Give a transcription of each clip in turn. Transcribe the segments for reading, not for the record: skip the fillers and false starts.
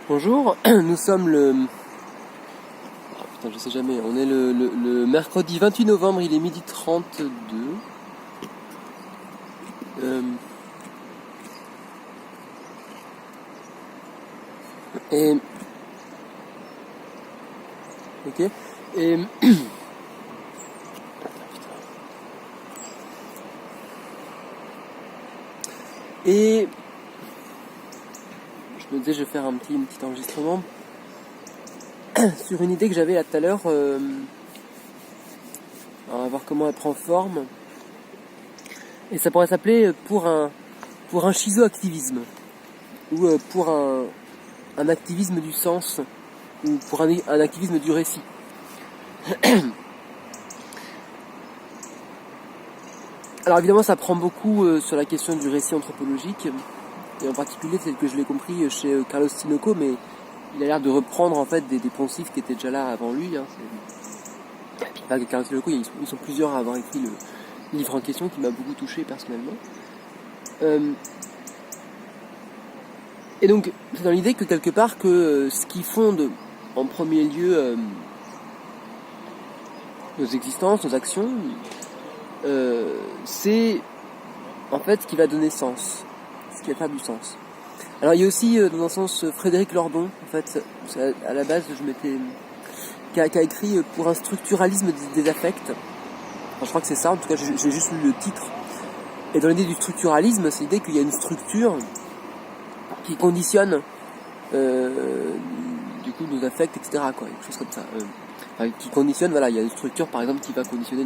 Bonjour, nous sommes le... Ah, putain, je sais jamais, on est le mercredi 28 novembre, il est 12h32. Et... Ok. Et... Et... Je me disais, je vais faire un petit enregistrement sur une idée que j'avais là tout à l'heure. On va voir comment elle prend forme. Et ça pourrait s'appeler pour un schizoactivisme. Ou pour un activisme du sens. Ou pour un activisme du récit. Alors évidemment ça prend beaucoup sur la question du récit anthropologique. Et en particulier tel que je l'ai compris chez Carlos Tinoco, mais il a l'air de reprendre en fait des poncifs qui étaient déjà là avant lui. Hein. Pas que Carlos Tinoco, ils sont plusieurs à avoir écrit le livre en question qui m'a beaucoup touché personnellement. Et donc c'est dans l'idée que quelque part que ce qui fonde en premier lieu nos existences, nos actions, c'est en fait ce qui va donner sens, ce qui va faire du sens. Alors il y a aussi dans un sens Frédéric Lordon, en fait, à la base qui a écrit pour un structuralisme des affects. Enfin, je crois que c'est ça, en tout cas j'ai juste lu le titre. Et dans l'idée du structuralisme, c'est l'idée qu'il y a une structure qui conditionne du coup nos affects, etc. quoi, quelque chose comme ça. Enfin, qui conditionne, voilà, il y a une structure par exemple qui va conditionner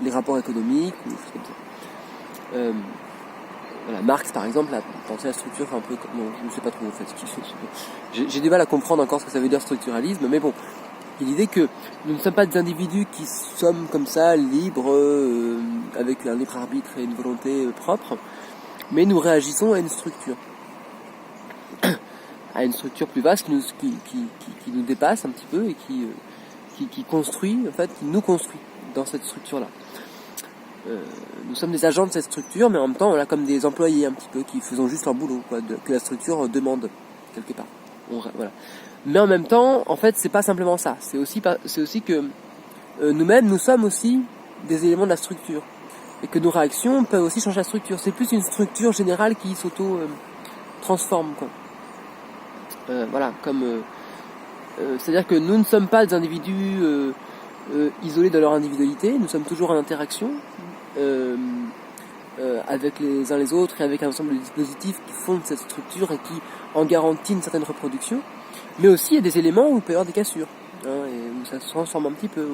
les rapports économiques ou des choses comme ça. Voilà, Marx par exemple a pensé à la structure un peu comme... Non, je ne sais pas trop en fait ce qu'il fait. J'ai du mal à comprendre encore ce que ça veut dire structuralisme, mais bon, il y a l'idée que nous ne sommes pas des individus qui sommes comme ça, libres, avec un libre arbitre et une volonté propre, mais nous réagissons à une structure. À une structure plus vaste qui nous dépasse un petit peu et qui construit, en fait, qui nous construit dans cette structure-là. Nous sommes des agents de cette structure, mais en même temps, on a comme des employés un petit peu qui faisons juste leur boulot, quoi, que la structure demande quelque part. Voilà. Mais en même temps, en fait, c'est pas simplement ça. C'est aussi que nous-mêmes, nous sommes aussi des éléments de la structure, et que nos réactions peuvent aussi changer la structure. C'est plus une structure générale qui s'auto-transforme, quoi. Voilà, comme c'est-à-dire que nous ne sommes pas des individus isolés de leur individualité. Nous sommes toujours en interaction. Avec les uns les autres et avec un ensemble de dispositifs qui fondent cette structure et qui en garantissent une certaine reproduction, mais aussi il y a des éléments où il peut y avoir des cassures, hein, et où ça se transforme un petit peu.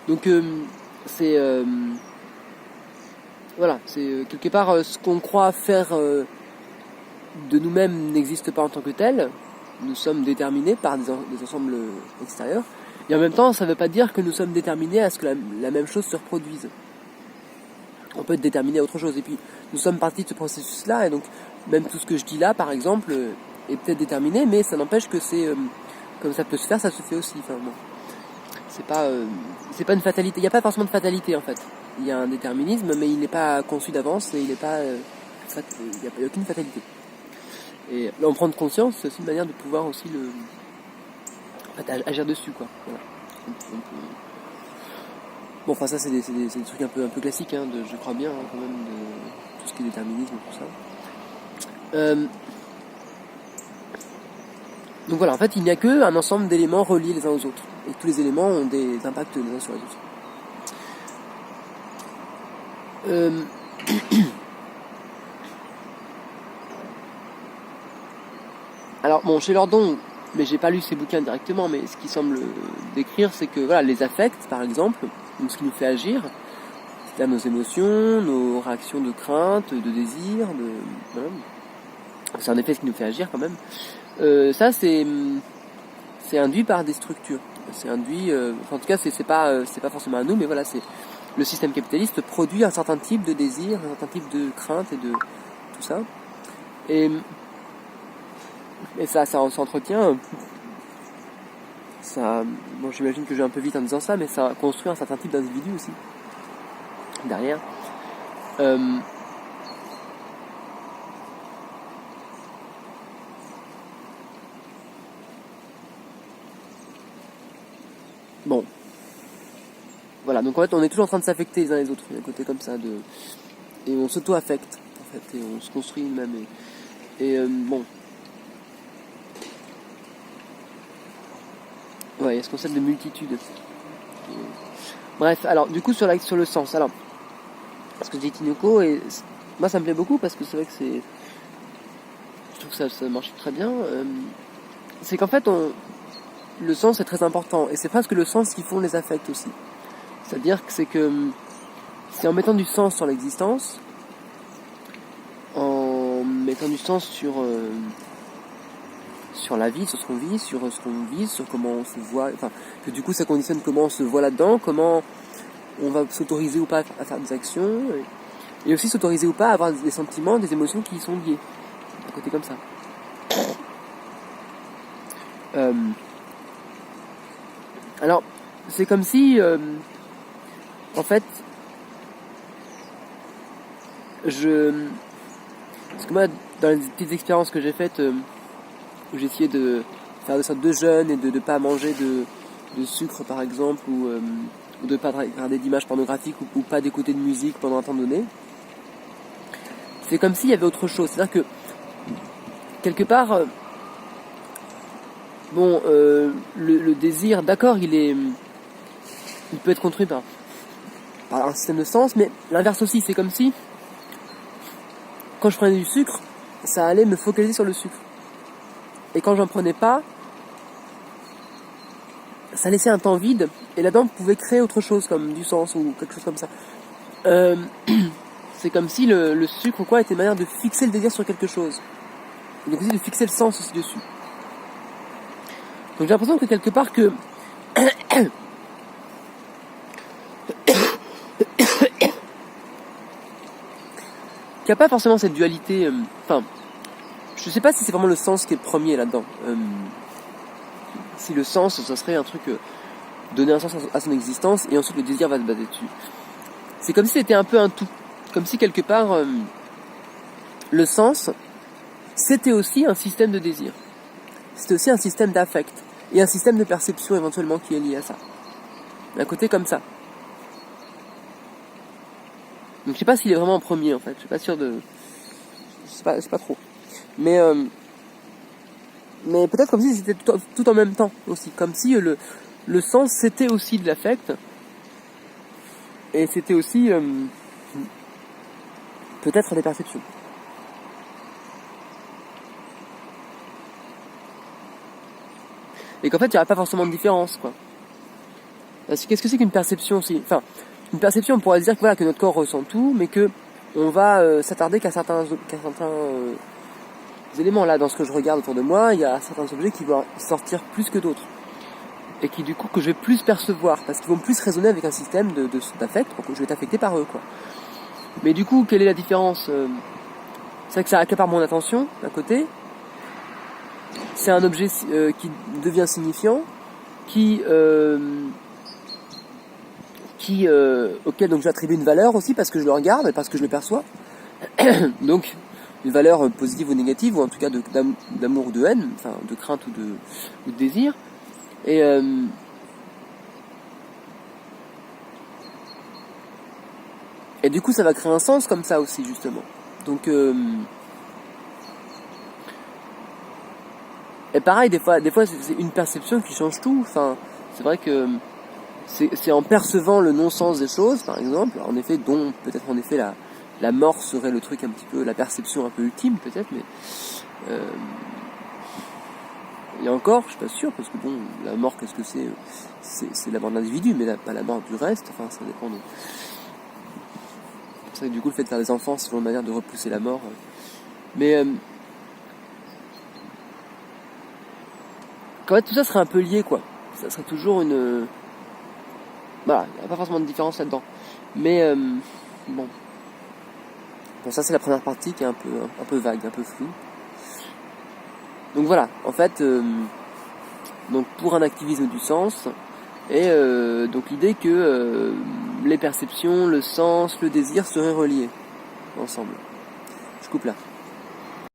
Donc c'est voilà, c'est quelque part ce qu'on croit faire de nous-mêmes n'existe pas en tant que tel. Nous sommes déterminés par des ensembles extérieurs, et en même temps ça ne veut pas dire que nous sommes déterminés à ce que la même chose se reproduise. On peut être déterminé à autre chose. Et puis, nous sommes partis de ce processus-là, et donc, même tout ce que je dis là, par exemple, est peut-être déterminé, mais ça n'empêche que c'est, comme ça peut se faire, ça se fait aussi. Enfin, bon. C'est pas une fatalité. Il n'y a pas forcément de fatalité, en fait. Il y a un déterminisme, mais il n'est pas conçu d'avance, et il n'est pas, il n'y a aucune fatalité. Et là, en prendre conscience, c'est aussi une manière de pouvoir aussi agir dessus, quoi. Voilà. Bon, enfin ça c'est des trucs un peu classiques, hein, je crois bien, hein, quand même, de tout ce qui est déterminisme et tout ça. Donc voilà, en fait il n'y a qu'un ensemble d'éléments reliés les uns aux autres, et tous les éléments ont des impacts les uns sur les autres. Alors bon, chez Lordon, mais j'ai pas lu ses bouquins directement, mais ce qui semble décrire, c'est que voilà, les affects par exemple, ce qui nous fait agir, c'est-à-dire nos émotions, nos réactions de crainte, de désir, voilà. C'est en effet ce qui nous fait agir quand même. Ça c'est induit par des structures. C'est induit, en tout cas c'est pas forcément à nous, mais voilà, c'est le système capitaliste produit un certain type de désir, un certain type de crainte et de tout ça. Et ça s'entretient. Ça, bon, j'imagine que je vais un peu vite en disant ça, mais ça construit un certain type d'individu aussi derrière. bon, voilà, donc en fait on est toujours en train de s'affecter les uns les autres, il y a un côté comme ça, et on s'auto-affecte, en fait, et on se construit même, bon, ouais, il y a ce concept de multitude. Bref, alors du coup sur le sens, alors, parce que j'ai dit Tinoko, et moi ça me plaît beaucoup, parce que c'est vrai que je trouve que ça marche très bien, c'est qu'en fait le sens est très important, et c'est presque le sens qui font les affects aussi. C'est-à-dire que c'est en mettant du sens sur l'existence, en mettant du sens sur la vie, sur ce qu'on vit, sur ce qu'on vit, sur comment on se voit, enfin, que du coup ça conditionne comment on se voit là-dedans, comment on va s'autoriser ou pas à faire des actions, et aussi s'autoriser ou pas à avoir des sentiments, des émotions qui y sont liées, à côté comme ça. Alors, c'est comme si, en fait, parce que moi, dans les petites expériences que j'ai faites, où j'ai essayé de faire des sortes de jeûne et de ne pas manger de sucre par exemple, ou de ne pas regarder d'images pornographiques, ou pas d'écouter de musique pendant un temps donné, c'est comme s'il y avait autre chose. C'est-à-dire que, quelque part, bon, le désir, d'accord, il peut être construit par un système de sens, mais l'inverse aussi, c'est comme si, quand je prenais du sucre, ça allait me focaliser sur le sucre. Et quand j'en prenais pas, ça laissait un temps vide, et là-dedans pouvait créer autre chose, comme du sens, ou quelque chose comme ça. C'est comme si le sucre ou quoi était une manière de fixer le désir sur quelque chose. Et donc aussi de fixer le sens aussi dessus. Donc j'ai l'impression que quelque part que qu'il n'y a pas forcément cette dualité, enfin, je sais pas si c'est vraiment le sens qui est le premier là-dedans. Si le sens, ça serait un truc, donner un sens à son existence, et ensuite le désir va se baser dessus. C'est comme si c'était un peu un tout. Comme si quelque part, le sens, c'était aussi un système de désir. C'était aussi un système d'affect. Et un système de perception éventuellement qui est lié à ça. D'un côté comme ça. Donc je sais pas s'il est vraiment en premier en fait. Je suis pas sûr de... Je sais pas trop. Mais peut-être comme si c'était tout en même temps aussi. Comme si le sens c'était aussi de l'affect. Et c'était aussi peut-être des perceptions. Et qu'en fait il n'y aura pas forcément de différence quoi. Parce que qu'est-ce que c'est qu'une perception aussi? Enfin, une perception on pourrait dire que voilà, que notre corps ressent tout, mais que on va s'attarder qu'à certains éléments. Là, dans ce que je regarde autour de moi, il y a certains objets qui vont sortir plus que d'autres. Et qui du coup que je vais plus percevoir, parce qu'ils vont plus résonner avec un système d'affect, donc je vais être affecté par eux quoi. Mais du coup, quelle est la différence? C'est vrai que ça accapare mon attention d'un côté. C'est un objet qui devient signifiant, auquel donc j'attribue une valeur aussi parce que je le regarde et parce que je le perçois. Donc une valeur positive ou négative, ou en tout cas d'amour ou de haine, enfin de crainte ou de désir. Et du coup ça va créer un sens comme ça aussi justement. Donc et pareil, des fois c'est une perception qui change tout. Enfin, c'est vrai que c'est en percevant le non-sens des choses, par exemple, en effet, dont peut-être en effet la mort serait le truc un petit peu, la perception un peu ultime peut-être, mais et encore, je suis pas sûr, parce que bon, la mort, qu'est-ce que c'est la mort de l'individu, mais pas la mort du reste. Enfin, ça dépend de. C'est vrai que du coup, le fait de faire des enfants, c'est une manière de repousser la mort. Mais quand même, tout ça serait un peu lié, quoi. Ça serait toujours une. Voilà, il n'y a pas forcément de différence là-dedans. Mais bon. Bon, ça c'est la première partie qui est un peu vague, un peu floue. Donc voilà, en fait, donc pour un activisme du sens, et donc l'idée que les perceptions, le sens, le désir seraient reliés ensemble. Je coupe là.